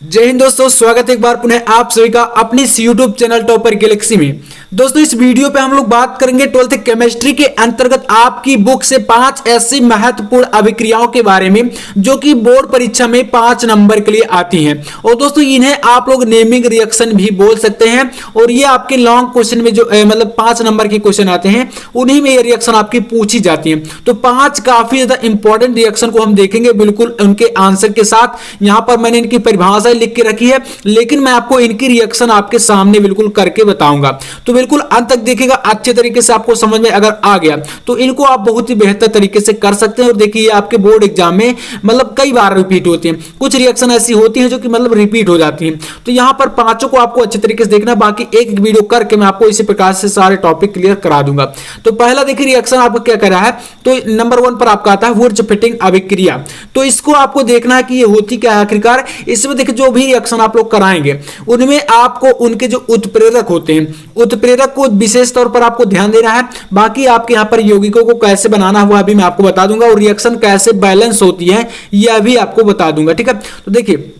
जय हिंद दोस्तों, स्वागत है एक बार पुनः आप सभी का अपने इस यूट्यूब चैनल टॉपर गैलेक्सी में। दोस्तों इस वीडियो पे हम लोग बात करेंगे 12th केमिस्ट्री के अंतर्गत आपकी बुक से 5 ऐसी महत्वपूर्ण अभिक्रियाओं के बारे में जो कि बोर्ड परीक्षा में 5 नंबर के लिए आती हैं। और दोस्तों इन्हें आप लोग नेमिंग रिएक्शन भी बोल सकते हैं। और ये आपके लॉन्ग क्वेश्चन में जो मतलब 5 नंबर के क्वेश्चन आते हैं उन्हीं में ये रिएक्शन आपकी पूछी जाती है। तो 5 काफी ज्यादा इंपॉर्टेंट रिएक्शन को हम देखेंगे बिल्कुल उनके आंसर के साथ। यहां पर मैंने इनकी परिभाषा लिख के रखी है, लेकिन मैं आपको इनकी रिएक्शन आपके सामने बिल्कुल करके बताऊंगा। तो बिल्कुल अंत तक देखिएगा, अच्छे तरीके से आपको समझ में अगर आ गया तो इनको आप बहुत ही बेहतर तरीके से कर सकते हैं। और देखिए आपके बोर्ड एग्जाम में मतलब कई बार रिपीट होती हैं, कुछ रिएक्शन ऐसी होती हैं जो कि मतलब रिपीट हो जाती हैं। तो यहां पर 5 को आपको अच्छे तरीके से देखना, बाकी एक वीडियो करके मैं आपको इसी प्रकार से सारे टॉपिक क्लियर करा दूंगा। तो पहला देखिए रिएक्शन आपको क्या कर रहा है, तो नंबर 1 पर आपका आता है वुर्ज फिटिंग अभिक्रिया। तो इसको आपको देखना है कि ये होती क्या है आखिरकार। इसमें देखिए जो भी रिएक्शन आप लोग कराएंगे उनमें आपको उनके जो उत्प्रेरक होते हैं, उत्प्रेरक को विशेष तौर पर आपको ध्यान देना है। बाकी आपके यहां पर यौगिकों को कैसे बनाना हुआ अभी मैं आपको बता दूंगा, और रिएक्शन कैसे बैलेंस होती है यह भी आपको बता दूंगा। ठीक है, तो देखिए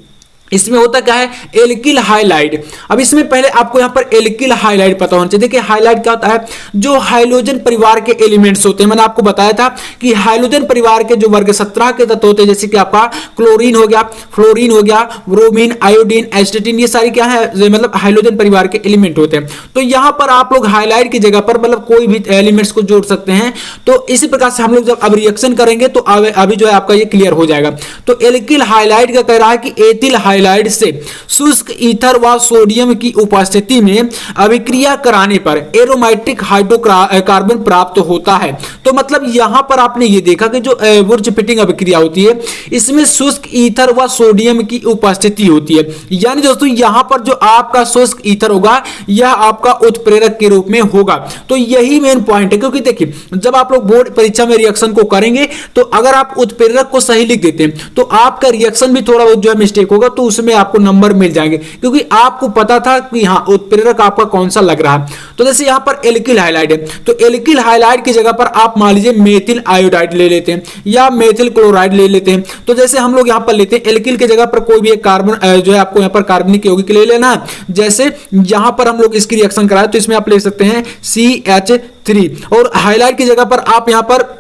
इसमें होता क्या है, एल्किल हाइलाइड। अब इसमें पहले आपको यहां पर एल्किल हाइलाइड पता होना चाहिए। देखिए हाइलाइड क्या होता है, जो हाइड्रोजन परिवार के एलिमेंट्स होते हैं। मैंने आपको बताया था कि हाइड्रोजन परिवार के जो वर्ग 17 के तत्व होते हैं, जैसे कि आपका क्लोरीन हो गया, फ्लोरीन हो गया, ब्रोमीन, आयोडीन, एस्टेटिन, ये सारी क्या है मतलब हाइड्रोजन परिवार के एलिमेंट होते हैं। तो यहां पर आप लोग हाइलाइड की जगह पर मतलब कोई भी एलिमेंट्स को जोड़ सकते हैं। तो इसी प्रकार से हम लोग जब अब रिएक्शन करेंगे तो अभी जो है आपका ये क्लियर हो जाएगा। तो एल्किल हाइलाइड का कह रहा है कि एथिल हाइलाइड से शुष्क ईथर व सोडियम की उपस्थिति में अभिक्रिया कराने पर एरोमेटिक हाइड्रोकार्बन प्राप्त होता है। तो मतलब यहां पर आपने ये देखा कि जो वुर्ज फिटिंग अभिक्रिया होती है इसमें शुष्क ईथर व सोडियम की उपस्थिति होती है। यानी दोस्तों यहां पर जो आपका शुष्क ईथर होगा यह आपका उत्प्रेरक के रूप में होगा। तो यही मेन पॉइंट है, क्योंकि देखिए जब आप लोग बोर्ड परीक्षा में रिएक्शन को करेंगे तो अगर आप उत्प्रेरक को सही लिख देते हैं तो आपका रिएक्शन भी थोड़ा बहुत जो है मिस्टेक होगा, तो उसमें आपको नंबर मिल जाएंगे, क्योंकि आपको पता था कि हाँ उत्प्रेरक आपका कौन सा लग रहा है। तो जैसे यहां पर एल्किल हाइलाइड है, तो एल्किल हाइलाइड की जगह पर आप मान लीजिए मेथिल आयोडाइड ले लेते हैं या मेथिल क्लोराइड ले लेते हैं। तो जैसे हम लोग यहां पर लेते हैं एल्किल की जगह पर कोई भी एक कार्बन जो है आपको यहां पर कार्बनिक यौगिक ले लेना है। जैसे यहां पर हम लोग इसकी रिएक्शन कराए तो इसमें आप ले सकते हैं CH3, और हाइलाइड की जगह पर आप यहां पर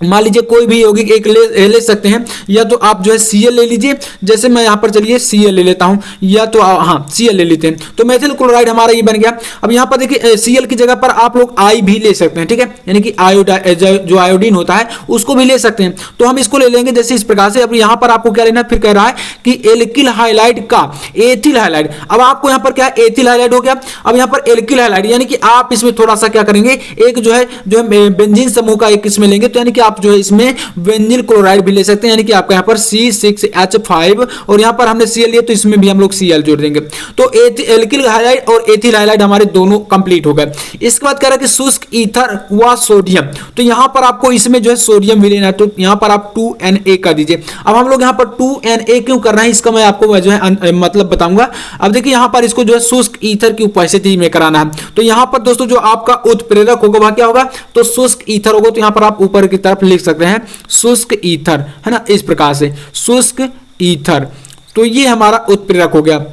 मान लीजिए कोई भी यौगिक एक ले सकते हैं, या तो आप जो है Cl ले लीजिए। जैसे मैं यहां पर चलिए Cl ले लेता हूं, या तो हाँ Cl ले लेते हैं, तो मेथिल क्लोराइड हमारा ये बन गया। अब यहां पर देखिए Cl की जगह पर आप लोग I भी ले सकते हैं, ठीक है, यानी कि जो आयोडीन होता है उसको भी ले सकते हैं। तो हम इसको ले लेंगे जैसे इस प्रकार से। अब यहां पर आपको क्या लेना है, फिर कह रहा है कि एल्किल हाइलाइड का एथिल हाइलाइड। अब आपको यहां पर क्या एथिल हाइलाइड हो गया, अब यहां पर एल्किल हाइलाइड, यानी कि आप इसमें थोड़ा सा क्या करेंगे, एक जो है बेंजीन समूह का एक इसमें लेंगे, तो यानी कि आप जो है इसमें बेंजील क्लोराइड भी ले सकते हैं, यानी कि आपका यहां पर C6H5, और यहां पर हमने Cl लिया तो इसमें भी हम लोग Cl जोड़ देंगे। तो एल्किल हाइलाइड और एथिल हाइलाइड हमारे दोनों कंप्लीट हो गए। इसके बाद कह रहा है कि शुष्क ईथर व सोडियम, तो यहां पर आपको इसमें जो है सोडियम भी लेना है, तो यहां पर आप 2Na कर दीजिए। अब हम लोग यहां पर 2Na क्यों कर रहे हैं इसका मैं आपको जो है मतलब बताऊंगा। अब देखिए यहां पर इसको जो है शुष्क ईथर की उपस्थिति में कराना है। तो यहां पर दोस्तों जो आपका उत्प्रेरक होगा वह क्या होगा, तो शुष्क ईथर होगा। तो यहां पर आप ऊपर की तरफ लिख सकते हैं शुष्क ईथर, है ना, इस प्रकार से शुष्क ईथर। तो ये हमारा उत्प्रेरक हो गया।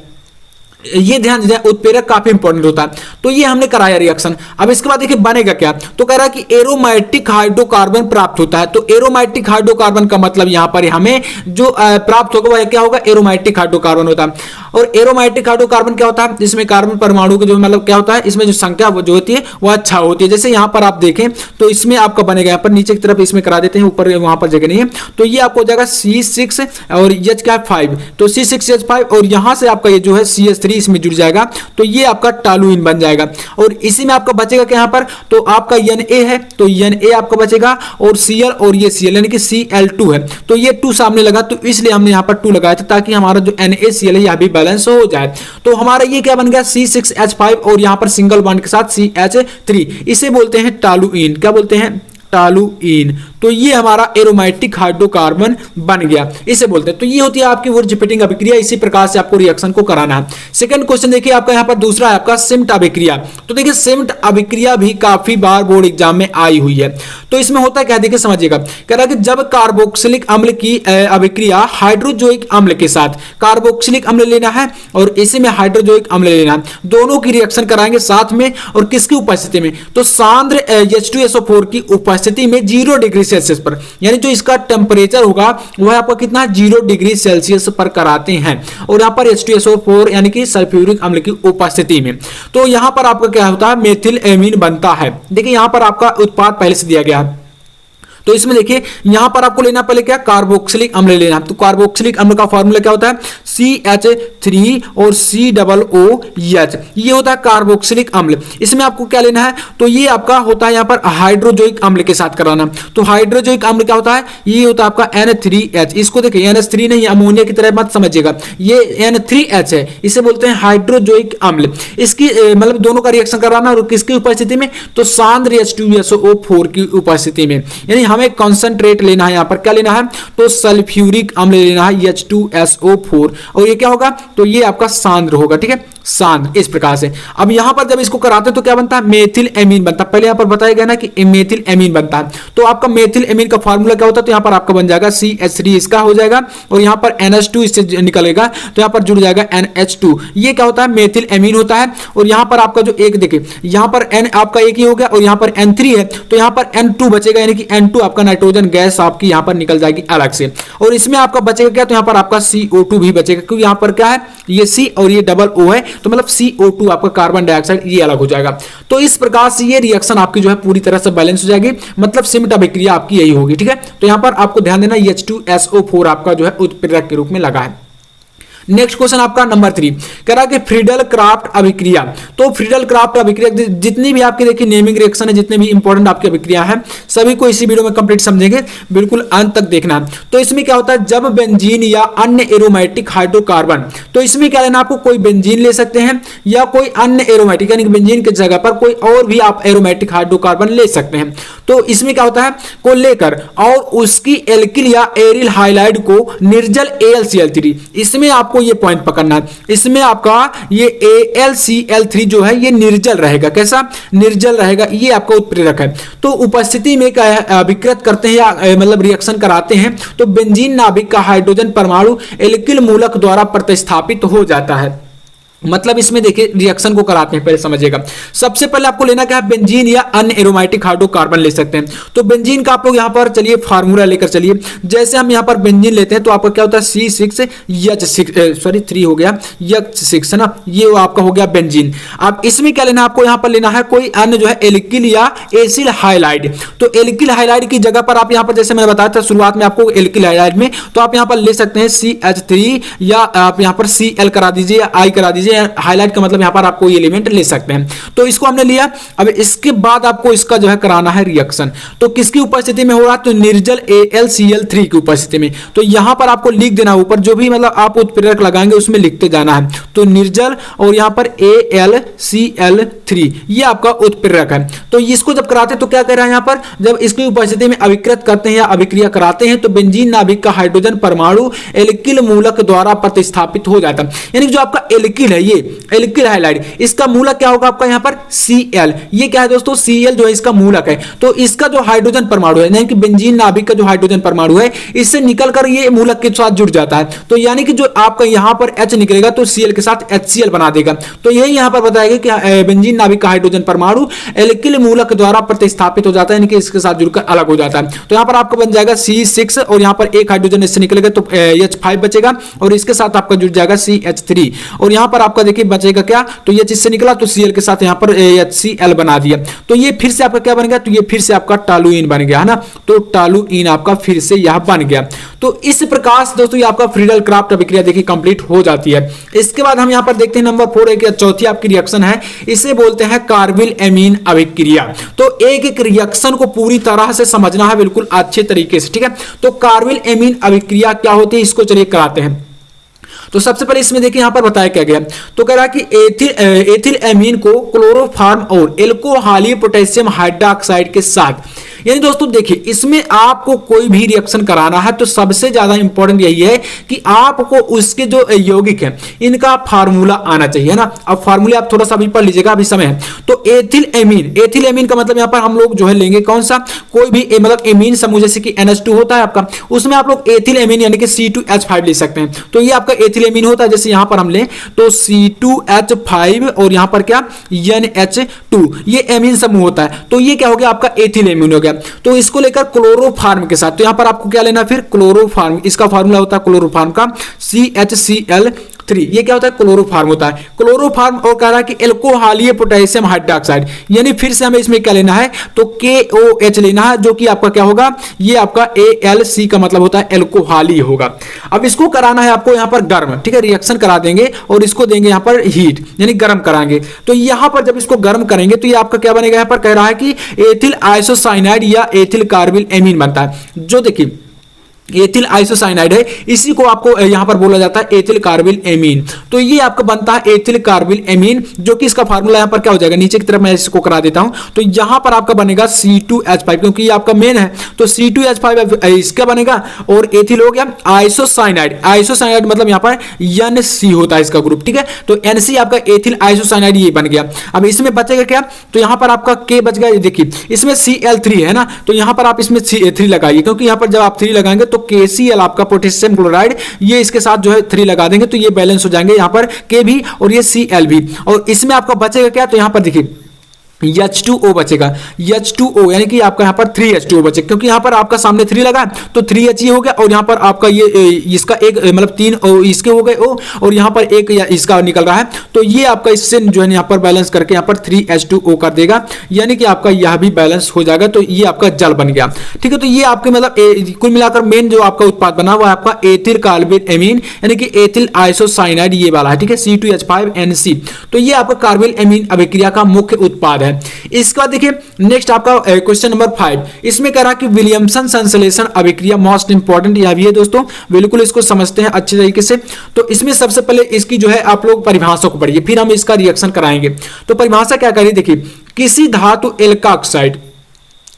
ये ध्यान दीजिए उत्प्रेरक काफी इंपॉर्टेंट होता है। तो ये हमने कराया रिएक्शन। अब इसके बाद देखिए बनेगा क्या, तो कह रहा है कि एरोमेटिक हाइड्रोकार्बन प्राप्त होता है। तो एरोमेटिक हाइड्रोकार्बन का मतलब यहां पर हमें जो प्राप्त होगा वह क्या होगा, एरोमेटिक हाइड्रोकार्बन होता है। और एरोमेटिक हाइड्रोकार्बन क्या होता है, जिसमें कार्बन परमाणु के जो मतलब क्या होता है, इसमें जो संख्या जो होती है वह अच्छा होती है। जैसे यहां पर आप देखें तो इसमें आपका बनेगा, यहां पर नीचे की तरफ इसमें करा देते हैं, ऊपर वहां पर जगह नहीं है, तो ये आपको हो जाएगा C6 और H क्या 5, तो C6H5, और यहां से आपका ये जो है CH3 इसमें जुड़ जाएगा, तो ये आपका टॉलुइन बन जाएगा। और इसी में आपका बचेगा क्या यहां पर, तो आपका Na है, तो Na आपका बचेगा, और Cl और ये Cl यानी कि Cl2 है, तो ये 2 सामने लगा, तो इसलिए हमने यहां पर 2 लगाया था ताकि हमारा जो NaCl है यह भी बैलेंस हो जाए। तो हमारा ये क्या बन गया C6H5, और यहां पर सिंगल बॉन्ड के साथ CH3, इसे बोलते हैं टॉलुइन। क्या बोलते हैं, टॉलुइन। तो ये हमारा एरोमेटिक हाइड्रोकार्बन बन गया, इसे बोलते हैं। तो ये होती है आपकी वुर्ज फिटिंग अभिक्रिया, इसी प्रकार से आपको रिएक्शन को कराना है। सेकंड क्वेश्चन देखिए आपका यहाँ पर दूसरा है आपका सिम्ट अभिक्रिया। तो देखिए सिम्ट अभिक्रिया भी काफी बार बोर्ड एग्जाम में आई हुई है। तो इसमें होता है क्या, देखिए समझिएगा, कह रहा है कि जब कार्बोक्सिलिक अम्ल की अभिक्रिया हाइड्रोजोइक अम्ल के साथ, कार्बोक्सिलिक अम्ल लेना है और इसी में हाइड्रोजोइक अम्ल लेना है, दोनों की रिएक्शन कराएंगे साथ में, और किसकी उपस्थिति में, तो सांद्र H2SO4 की उपस्थिति में 0 डिग्री सेल्सियस पर, यानी जो इसका टेम्परेचर होगा वह आपका कितना 0 डिग्री सेल्सियस पर कराते हैं, और यहाँ पर H2SO4 यानी कि सल्फ्यूरिक अम्ल की उपस्थिति में। तो यहां पर आपका क्या होता है, मेथिल एमीन बनता है। देखिए यहां पर आपका उत्पाद पहले से दिया गया है। तो इसमें देखिए यहां पर आपको लेना पहले क्या, कार्बोक्सिलिक अम्ल लेना। तो कार्बोक्सिलिक अम्ल का फॉर्मूला क्या होता है, CH3 और COOH, ये होता है कार्बोक्सिलिक अम्ल। इसमें आपको क्या लेना है, तो ये आपका होता है यहां पर हाइड्रोजोइक अम्ल के साथ कराना। तो हाइड्रोजोइक अम्ल क्या होता है, ये होता है आपका NH3H। इसको देखिए NH3 नहीं, अमोनिया की तरह मत समझिएगा, ये NH3H है, इसे बोलते हैं हाइड्रोजोइक अम्ल। इसकी मतलब दोनों का रिएक्शन कराना, और किसकी उपस्थिति में, तो सांद्र H2SO4 की उपस्थिति में। यानी हमें कॉन्सेंट्रेट लेना है, यहां पर क्या लेना है, तो सल्फ्यूरिक अम्ल लेना है H2SO4, और ये क्या होगा, तो ये आपका सांद्र होगा, ठीक है, सांद्र, इस प्रकार से। अब यहां पर जब इसको कराते हैं तो क्या बनता है, मेथिल एमीन बनता है। पहले यहां पर बताया गया ना कि मेथिल एमीन बनता है। तो आपका मेथिल एमीन का फार्मूला क्या होता है, तो यहां पर आपका बन जाएगा CH3 इसका हो जाएगा, और यहां पर NH2 इससे निकलेगा, तो यहां पर जुड़ जाएगा NH2। ये क्या होता है, मेथिल एमीन होता है। और यहां पर आपका जो एक देखिए, यहां पर N आपका एक ही हो गया, और यहां पर N3 है, तो यहां पर N2 बचेगा, यानी कि N2 आपका नाइट्रोजन गैस आपकी यहां पर निकल जाएगी अलग से। और इसमें आपका बचेगा क्या, तो यहां पर आपका CO2 भी बचेगा, क्योंकि यहां पर क्या है, ये C और ये डबल O है, तो मतलब CO2 आपका कार्बन डाइऑक्साइड ये अलग हो जाएगा। तो इस प्रकार से ये रिएक्शन आपकी जो है पूरी तरह से बैलेंस हो जाएगी, मतलब सिम्ट अभिक्रिया आपकी यही होगी, ठीक है। तो यहां पर आपको ध्यान देना H2SO4 आपका जो है उत्प्रेरक के रूप में लगा है। नेक्स्ट क्वेश्चन आपका नंबर 3, कह रहा है कि फ्रीडल क्राफ्ट अभिक्रिया। तो फ्रीडल क्राफ्ट अभिक्रिया, जितनी भी आपकी देखिए नेमिंग रिएक्शन है, जितने भी इंपॉर्टेंट आपकी अभिक्रिया है, सभी को इसी वीडियो में कंप्लीट समझेंगे, बिल्कुल अंत तक देखना। तो इसमें क्या होता है, जब बेंजीन या अन्य एरोमेटिक हाइड्रोकार्बन, तो इसमें क्या लेना आपको, कोई बेंजीन ले सकते हैं या कोई अन्य एरोमेटिक, यानी बेंजीन की जगह पर कोई और भी आप एरोमेटिक हाइड्रोकार्बन ले सकते हैं। तो इसमें क्या होता है, को लेकर और उसकी एल्किल या एरिल हाइलाइड को निर्जल AlCl3, इसमें आपको ये पॉइंट पकड़ना है, इसमें आपका ये AlCl3 जो है ये निर्जल रहेगा। कैसा, निर्जल रहेगा, ये आपका उत्प्रेरक है। तो उपस्थिति में क्या अभिकृत करते हैं या मतलब रिएक्शन कराते हैं, तो बेंजीन नाभिक का हाइड्रोजन परमाणु एल्किल मूलक द्वारा प्रतिस्थापित हो जाता है। मतलब इसमें देखिए रिएक्शन को कराते हैं, पहले समझिएगा। सबसे पहले आपको लेना क्या है, बेंजीन या अन्य एरोमेटिक हाइड्रोकार्बन ले सकते हैं। तो बेंजीन का आप लोग यहां पर चलिए फार्मूला लेकर चलिए। जैसे हम यहां पर बेंजीन लेते हैं तो आपका क्या होता है, C6H6 हो गया, H6 है ना, ये आपका हो गया बेंजीन। अब इसमें क्या लेना, आपको यहां पर लेना है कोई अन्य जो है एल्किल या एसिल हाइलाइड। तो एल्किल हाइलाइड की जगह पर आप यहां पर, जैसे मैंने बताया था शुरुआत में आपको एल्किल हाइलाइड में, तो आप यहां पर ले सकते हैं CH3 या आप यहां पर Cl करा दीजिए या I करा दीजिए। हाइलाइट का मतलब यहां पर आप कोई एलिमेंट ले सकते हैं। तो इसको हमने लिया। अब इसके बाद आपको इसका जो है कराना है रिएक्शन। तो किसकी उपस्थिति में हो रहा है, तो निर्जल AlCl3 की उपस्थिति में। तो यहां पर आपको लिख देना, ऊपर जो भी मतलब आप उत्प्रेरक लगाएंगे उसमें लिखते जाना है। तो निर्जल और यहां पर AlCl3 ये आपका उत्प्रेरक है। तो इसको जब कराते हैं तो क्या कर रहा है, यहां पर जब इसकी उपस्थिति में अभिकृत करते हैं या अभिक्रिया कराते हैं तो बेंजीन नाभिक का हाइड्रोजन परमाणु एल्किल मूलक द्वारा प्रतिस्थापित हो जाता है। यानी जो आपका एल्किल है, ये एल्किल हाइलाइड, इसका मूलक क्या होगा आपका यहां पर Cl। ये क्या है दोस्तों, Cl जो है इसका मूलक है। तो इसका जो हाइड्रोजन परमाणु है, यानी कि बेंजीन नाभिक का जो हाइड्रोजन परमाणु है, इससे निकलकर ये मूलक के साथ जुड़ जाता है। तो यानी कि जो आपका यहां पर H निकलेगा तो Cl के साथ HCl बना देगा। तो यही यहां पर बताया गया कि बेंजीन नाभिक का हाइड्रोजन परमाणु एल्किल मूलक द्वारा प्रतिस्थापित हो जाता है, यानी कि इसके साथ जुड़कर अलग हो जाता है। तो यहां पर आपका बन जाएगा C6 और यहां पर एक हाइड्रोजन इससे निकलेगा तो H5 बचेगा, और इसके साथ आपका जुड़ जाएगा CH3। और यहां पर आपका देखिए बचेगा क्या, तो ये चीज से निकला तो Cl के साथ यहां पर HCl बना दिया। तो ये फिर से आपका क्या बन गया, तो ये फिर से आपका टॉलुइन बन गया है ना। तो टॉलुइन आपका फिर से यह बन गया। तो इस प्रकार से दोस्तों ये आपका फ्रीडल क्राफ्ट अभिक्रिया देखिए कंप्लीट हो जाती है। इसके बाद हम यहां पर देखते हैं नंबर 4, एक चौथी आपकी रिएक्शन है, इसे बोलते हैं कार्बिल एमीन अभिक्रिया। तो एक एक रिएक्शन को पूरी तरह से समझना है बिल्कुल अच्छे तरीके से, ठीक है। तो कार्बिल एमीन अभिक्रिया क्या होती है, इसको चलिए कराते हैं। तो सबसे पहले इसमें देखिए यहां पर बताया क्या गया, तो कह रहा है कि एथिल एमीन को क्लोरोफॉर्म और एल्कोहली पोटेशियम हाइड्रोक्साइड के साथ यानी दोस्तों देखिए, इसमें आपको कोई भी रिएक्शन कराना है तो सबसे ज्यादा इंपॉर्टेंट यही है कि आपको उसके जो यौगिक है इनका फार्मूला आना चाहिए ना। अब फार्मूला आप थोड़ा सा भी पढ़ लीजिएगा, अभी समय है। तो एथिल एमीन, एथिल एमीन का मतलब यहां पर हम लोग जो है लेंगे कौन सा, कोई भी मतलब एमीन समूह जैसे कि NH2 होता है आपका, उसमें आप लोग एथिल एमीन यानी कि C2H5 ले सकते हैं। तो ये आपका एथिल एमीन होता है। जैसे यहां पर हम लें तो C2H5 और यहां पर क्या NH2, ये एमीन समूह होता है। तो ये क्या हो गया आपका एथिल एमीन हो गया। तो इसको लेकर क्लोरोफार्म के साथ, तो यहां पर आपको क्या लेना, फिर क्लोरोफार्म, इसका फार्मूला होता है क्लोरोफार्म का CHCl3। ये क्या होता है, क्लोरोफार्म होता है। क्लोरोफार्म और कह रहा है कि एल्कोहलीय पोटेशियम हाइड्रोक्साइड, यानी फिर से हमें इसमें क्या लेना है तो KOH लेना है, जो कि आपका क्या होगा, ये आपका ALC का मतलब होता है एल्कोहलीय होगा। अब इसको कराना है आपको यहां पर गर्म, ठीक है, रिएक्शन करा देंगे और इसको देंगे यहां पर हीट, यानी गर्म कराएंगे। तो यहां पर जब इसको गर्म करेंगे तो ये आपका क्या बनेगा, यहां पर कह रहा है कि एथिल आइसोसाइनाइड या एथिल कार्बिल एमीन बनता है। जो देखिए एथिल आइसोसाइनाइड है, इसी को आपको यहां पर बोला जाता है एथिल कार्बिल एमीन। तो ये आपका बनता है एथिल कार्बिल एमीन, जो कि इसका फार्मूला यहां पर क्या हो जाएगा, नीचे की तरफ मैं इसको करा देता हूं। तो यहां पर आपका बनेगा C2H5, क्योंकि ये आपका मेन है। तो C2H5 इसका बनेगा और एथिल हो गया आइसोसाइनाइड, आइसोसाइनाइड मतलब यहां पर NC होता है इसका ग्रुप, ठीक है। तो NC आपका एथिल आइसोसाइनाइड ये बन गया। अब इसमें बचेगा क्या, तो यहां पर आपका K बच गया। देखिए इसमें Cl3 है ना, तो यहां पर आप इसमें 3 लगाइए, क्योंकि यहां पर जब आप 3 लगाएंगे तो KCl आपका पोटेशियम क्लोराइड, ये इसके साथ जो है 3 लगा देंगे तो ये बैलेंस हो जाएंगे, यहां पर K भी और ये Cl भी। और इसमें आपका बचेगा क्या, तो यहां पर देखिए H2O बचेगा, H2O यानी कि आपका यहां पर 3H2O बचेगा, क्योंकि यहां पर आपका सामने 3 लगा तो 3H ये हो गया और यहां पर आपका ये इसका एक मतलब 3 इसके हो गए O और यहां पर एक इसका निकल रहा है। तो ये आपका इससे जो है यहां पर बैलेंस करके यहां पर 3H2O कर देगा, यानी कि आपका यह भी बैलेंस हो जाएगा। तो ये आपका जल बन गया, ठीक है। तो ये आपके मतलब कुल मिलाकर मेन जो आपका उत्पाद बना हुआ है आपका एथिल कार्बिल एमीन, यानी कि एथिल आइसोसाइनाइड ये वाला है, ठीक है, C2H5NC। तो ये आपका कार्बिल एमीन अभिक्रिया का मुख्य उत्पाद है। इसके बाद देखिए नेक्स्ट आपका क्वेश्चन नंबर 5, इसमें कह रहा कि विलियमसन संश्लेषण अभिक्रिया मोस्ट इंपॉर्टेंट यह भी है दोस्तों, बिल्कुल इसको समझते हैं अच्छे तरीके से। तो इसमें सबसे पहले इसकी जो है आप लोग परिभाषा को पढ़िए, फिर हम इसका रिएक्शन कराएंगे। तो परिभाषा क्या करिए, देखिए किसी धातु एल्का ऑक्साइड,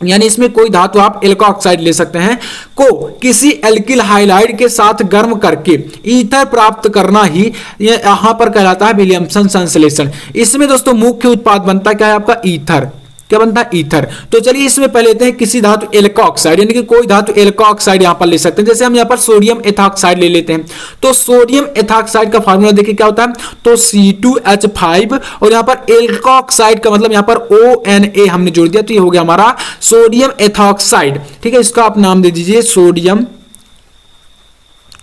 यानी इसमें कोई धातु आप एल्का ऑक्साइड ले सकते हैं, को किसी एल्किल हाइलाइड के साथ गर्म करके ईथर प्राप्त करना ही यहां पर कहलाता है विलियमसन संश्लेषण। इसमें दोस्तों मुख्य उत्पाद बनता है क्या है आपका ईथर, क्या बनता है ईथर। तो चलिए इसमें पहले लेते हैं किसी धातु एल्का ऑक्साइड, यानी कि कोई धातु एल्का ऑक्साइड यहां पर ले सकते हैं। जैसे हम यहां पर सोडियम एथॉक्साइड ले लेते हैं, तो सोडियम एथॉक्साइड का फार्मूला देखिए क्या होता है, तो C2H5 और यहां पर एल्का ऑक्साइड का मतलब यहां पर ONA हमने जोड़ दिया, तो ये हो गया हमारा सोडियम एथॉक्साइड, ठीक है। इसका आप नाम दे दीजिए सोडियम,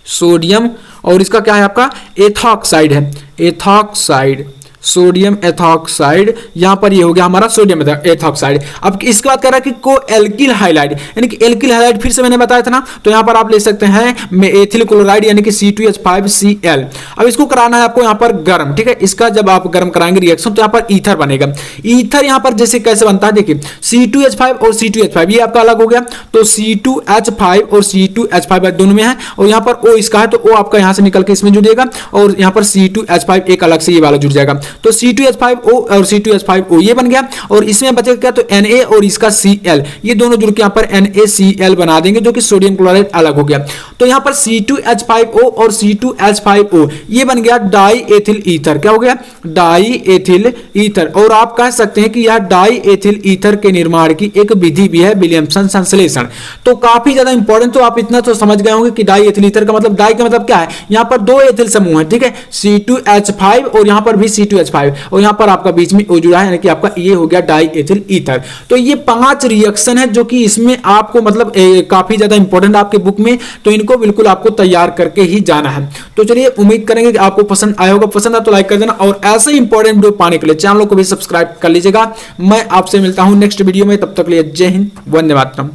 सोडियम और इसका क्या है आपका एथॉक्साइड है, एथॉक्साइड, सोडियम एथॉक्साइड, यहां पर ये हो गया हमारा सोडियम एथॉक्साइड। अब इसके बाद कह रहा है कि को एल्किल हाइलाइड, यानी कि एल्किल हाइलाइड फिर से मैंने बताया था ना, तो यहां पर आप ले सकते हैं एथिल क्लोराइड यानी कि C2H5Cl। अब इसको कराना है आपको यहां पर गर्म, ठीक है। इसका जब आप गर्म कराएंगे रिएक्शन तो यहां पर ईथर बनेगा। ईथर यहां पर जैसे कैसे बनता है, देखिए C2H5 और C2H5 ये आपका अलग हो गया, तो C2H5 और C2H5 दोनों में है और यहां पर O इसका है, तो O आपका यहां से निकल के इसमें जुड़ेगा और यहां पर C2H5 एक अलग से ये वाला जुड़ जाएगा। तो C2H5O और C2H5O ये बन गया और इसमें बचेगा क्या, तो Na और इसका Cl, ये दोनों जुड़ के यहाँ पर NaCl बना देंगे, जो कि सोडियम क्लोराइड अलग हो गया। तो यहाँ पर C2H5O और C2H5O ये बन गया डाई एथिल ईथर, क्या हो गया, डाई एथिल ईथर। और आप कह सकते हैं कि यह डाई एथिल ईथर के निर्माण की एक विधि भी है विलियमसन संश्लेषण। तो काफी ज्यादा इंपॉर्टेंट, तो आप इतना तो समझ गए होंगे कि डाई एथिल ईथर का मतलब, डाई का मतलब क्या है, यहाँ पर 2 एथिल समूह है, ठीक है, C2H5 और यहाँ पर भी C2H5 और यहां पर आपका बीच में O जुड़ा है, यानी कि आपका ये हो गया डाई एथिल ईथर। तो ये 5 रिएक्शन है जो कि इसमें आपको मतलब काफी ज्यादा इंपॉर्टेंट आपके बुक में, तो इनको बिल्कुल आपको तैयार करके ही जाना है। तो चलिए उम्मीद करेंगे कि आपको पसंद आया होगा, पसंद आया तो लाइक कर देना और ऐसे इंपॉर्टेंट वीडियो पाने के लिए चैनल को भी सब्सक्राइब कर लीजिएगा। मैं आपसे मिलता हूं नेक्स्ट वीडियो में, तब तक के लिए जय हिंद, वंदे मातरम।